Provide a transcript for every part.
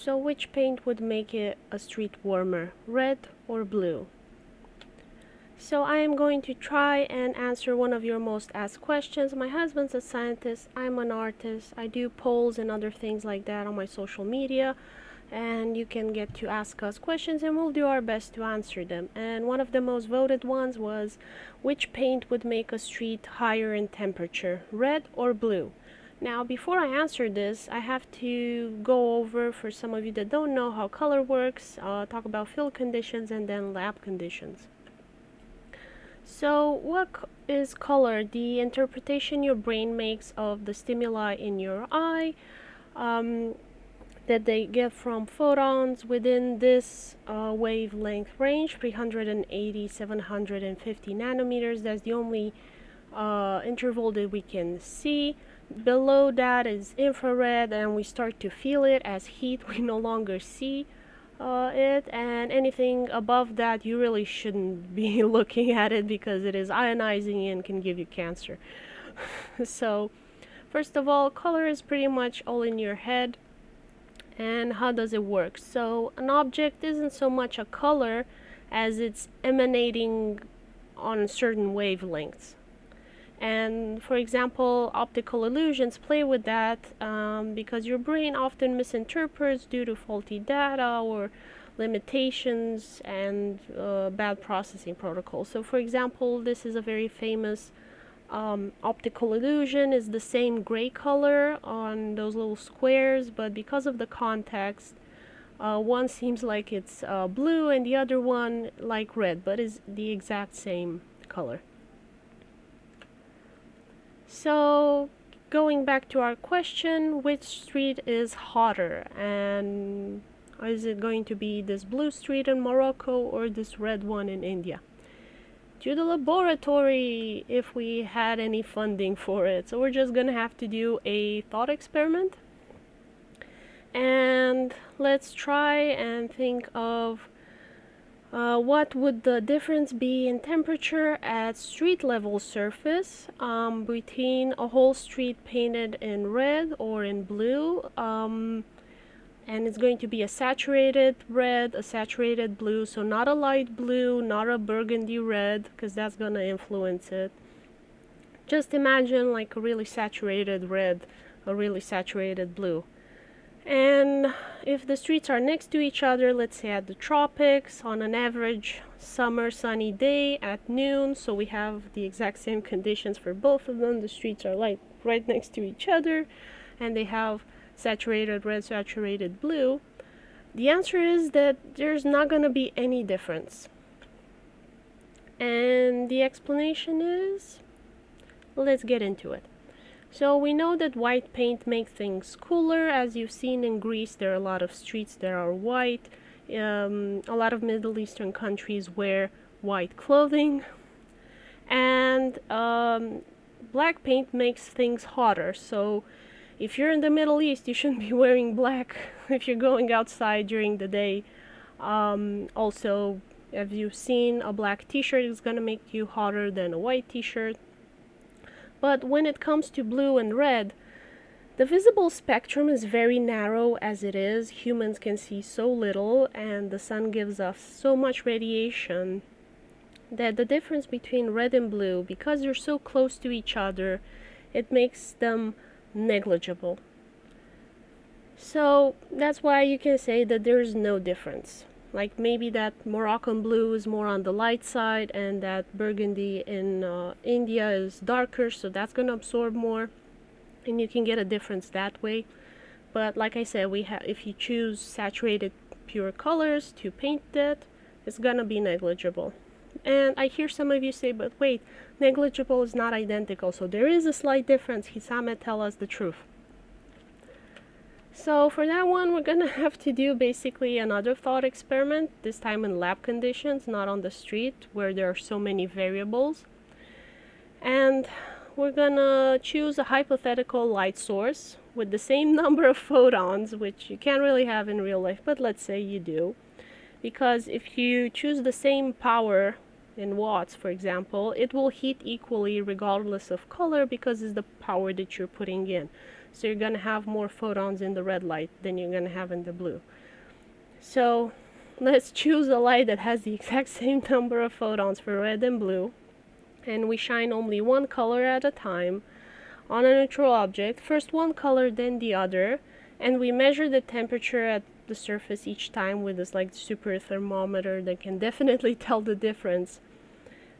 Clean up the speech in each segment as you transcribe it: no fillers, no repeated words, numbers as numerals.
So which paint would make it a street warmer, red or blue? So I am going to try and answer one of your most asked questions. My husband's a scientist, I'm an artist. I do polls and other things like that on my social media, and you can get to ask us questions and we'll do our best to answer them. And one of the most voted ones was, which paint would make a street higher in temperature, red or blue? Now, before I answer this, I have to go over, for some of you that don't know how color works, talk about field conditions and then lab conditions. So what is color? The interpretation your brain makes of the stimuli in your eye, that they get from photons within this wavelength range, 380, 750 nanometers. That's the only interval that we can see. Below that is infrared, and we start to feel it as heat. We no longer see it, and anything above that you really shouldn't be looking at it because it is ionizing and can give you cancer. So first of all, color is pretty much all in your head. And how does it work? So an object isn't so much a color as it's emanating on certain wavelengths. And for example, optical illusions play with that because your brain often misinterprets due to faulty data or limitations and bad processing protocols. So for example, this is a very famous optical illusion, is the same gray color on those little squares, but because of the context, one seems like it's blue and the other one like red, but is the exact same color. So going back to our question, which street is hotter, and is it going to be this blue street in Morocco or this red one in India? To the laboratory, if we had any funding for it. So we're just gonna have to do a thought experiment, and let's try and think of what would the difference be in temperature at street level surface between a whole street painted in red or in blue, and it's going to be a saturated red, a saturated blue, so not a light blue, not a burgundy red, because that's going to influence it. Just imagine like a really saturated red, a really saturated blue. And if the streets are next to each other, let's say at the tropics, on an average summer sunny day at noon, so we have the exact same conditions for both of them, the streets are like right next to each other, and they have saturated red, saturated blue, the answer is that there's not going to be any difference. And the explanation is, let's get into it. So we know that white paint makes things cooler. As you've seen in Greece, there are a lot of streets that are white. A lot of Middle Eastern countries wear white clothing. And black paint makes things hotter. So if you're in the Middle East, you shouldn't be wearing black if you're going outside during the day. Also, as you've seen, a black t-shirt is going to make you hotter than a white t-shirt. But when it comes to blue and red, the visible spectrum is very narrow as it is. Humans can see so little, and the sun gives us so much radiation that the difference between red and blue, because they're so close to each other, it makes them negligible. So that's why you can say that there's no difference. Like maybe that Moroccan blue is more on the light side, and that burgundy in India is darker, so that's going to absorb more, and you can get a difference that way. But like I said, if you choose saturated pure colors to paint it, it's going to be negligible. And I hear some of you say, but wait, negligible is not identical, so there is a slight difference. Hisame, tell us the truth. So for that one, we're gonna have to do basically another thought experiment, this time in lab conditions, not on the street where there are so many variables. And we're gonna choose a hypothetical light source with the same number of photons, which you can't really have in real life, but let's say you do. Because if you choose the same power in watts, for example, it will heat equally regardless of color because it's the power that you're putting in. So you're going to have more photons in the red light than you're going to have in the blue. So let's choose a light that has the exact same number of photons for red and blue, and we shine only one color at a time on a neutral object, first one color then the other, and we measure the temperature at the surface each time with this like super thermometer that can definitely tell the difference.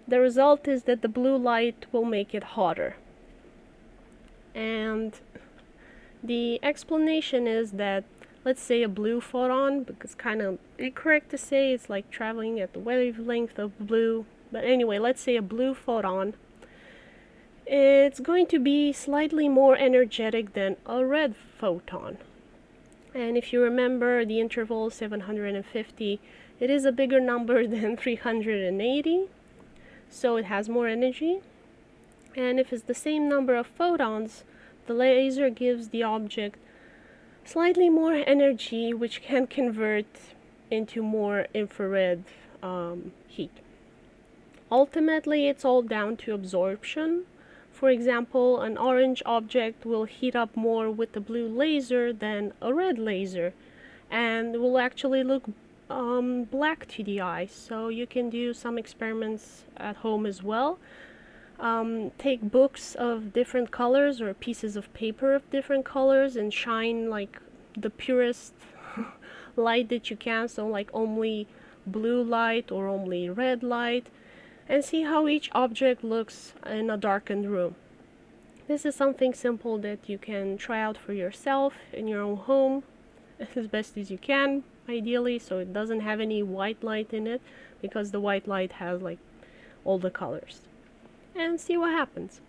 The result is that the blue light will make it hotter. And the explanation is that, let's say a blue photon, because it's kind of incorrect to say it's like traveling at the wavelength of blue, but anyway, let's say a blue photon, it's going to be slightly more energetic than a red photon. And if you remember the interval 750, it is a bigger number than 380, so it has more energy. And if it's the same number of photons, the laser gives the object slightly more energy, which can convert into more infrared heat. Ultimately, it's all down to absorption. For example, an orange object will heat up more with the blue laser than a red laser, and will actually look black to the eye. So you can do some experiments at home as well. Take books of different colors or pieces of paper of different colors and shine like the purest light that you can, so like only blue light or only red light, and see how each object looks in a darkened room. This is something simple that you can try out for yourself in your own home as best as you can, ideally, so it doesn't have any white light in it, because the white light has like all the colors. And see what happens.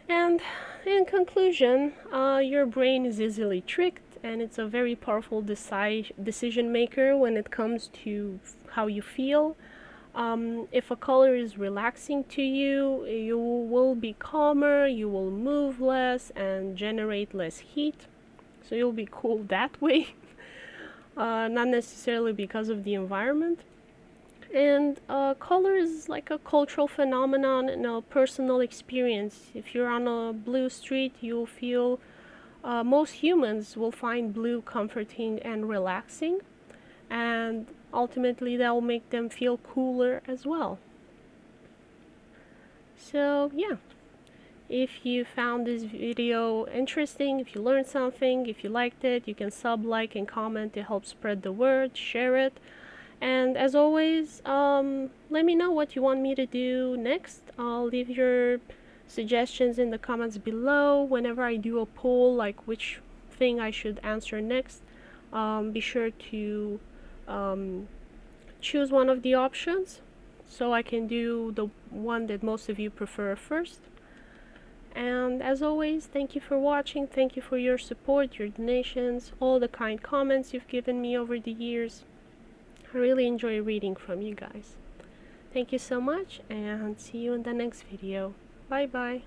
And in conclusion, your brain is easily tricked, and it's a very powerful decision maker when it comes to how you feel. If a color is relaxing to you, you will be calmer, you will move less and generate less heat, so you'll be cool that way. Not necessarily because of the environment. And color is like a cultural phenomenon and a personal experience. If you're on a blue street, you'll feel, most humans will find blue comforting and relaxing, and ultimately that will make them feel cooler as well. So yeah, if you found this video interesting, if you learned something, if you liked it, you can sub, like, and comment to help spread the word, share it. And as always, let me know what you want me to do next. I'll leave your suggestions in the comments below. Whenever I do a poll, like which thing I should answer next, be sure to choose one of the options so I can do the one that most of you prefer first. And as always, thank you for watching, thank you for your support, your donations, all the kind comments you've given me over the years. I really enjoy reading from you guys. Thank you so much, and see you in the next video. Bye bye.